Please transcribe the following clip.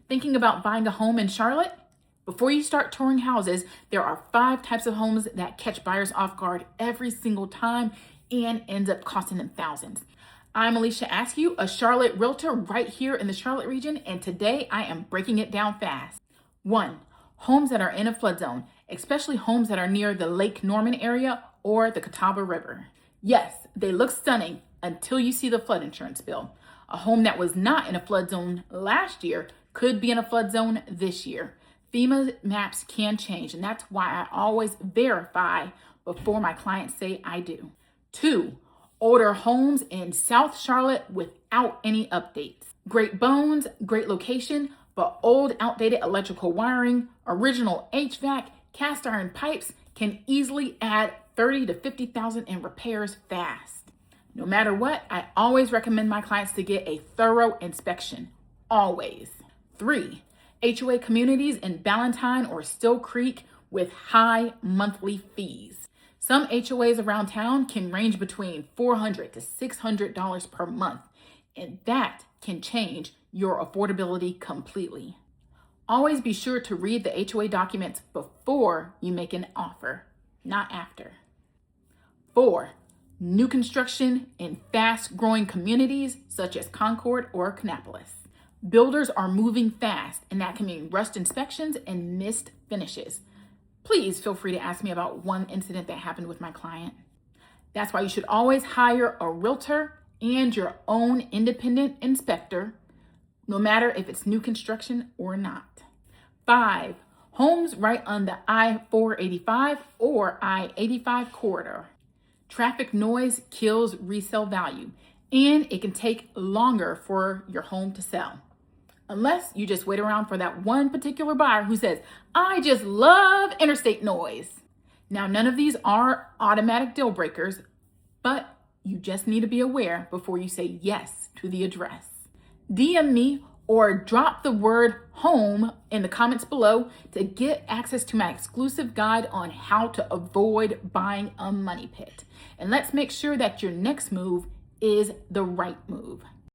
Thinking about buying a home in Charlotte? Before you start touring houses, there are 5 types of homes that catch buyers off guard every single time and ends up costing them thousands. I'm Alicia Askew, a Charlotte realtor right here in the Charlotte region, and today I am breaking it down fast. 1. Homes that are in a flood zone, especially homes that are near the Lake Norman area or the Catawba River. Yes, they look stunning until you see the flood insurance bill. A home that was not in a flood zone last year could be in a flood zone this year. FEMA maps can change, and that's why I always verify before my clients say I do. 2, older homes in South Charlotte without any updates. Great bones, great location, but old, outdated electrical wiring, original HVAC, cast iron pipes can easily add $30,000 to $50,000 in repairs fast. No matter what, I always recommend my clients to get a thorough inspection. Always. 3, HOA communities in Ballantyne or Still Creek with high monthly fees. Some HOAs around town can range between $400 to $600 per month, and that can change your affordability completely. Always be sure to read the HOA documents before you make an offer, not after. 4, new construction in fast-growing communities such as Concord or Kannapolis. Builders are moving fast, and that can mean rushed inspections and missed finishes. Please feel free to ask me about one incident that happened with my client. That's why you should always hire a realtor and your own independent inspector, no matter if it's new construction or not. 5, homes right on the I-485 or I-85 corridor. Traffic noise kills resale value, and it can take longer for your home to sell. Unless you just wait around for that one particular buyer who says, I just love interstate noise. Now, none of these are automatic deal breakers, but you just need to be aware before you say yes to the address. DM me or drop the word home in the comments below to get access to my exclusive guide on how to avoid buying a money pit. And let's make sure that your next move is the right move.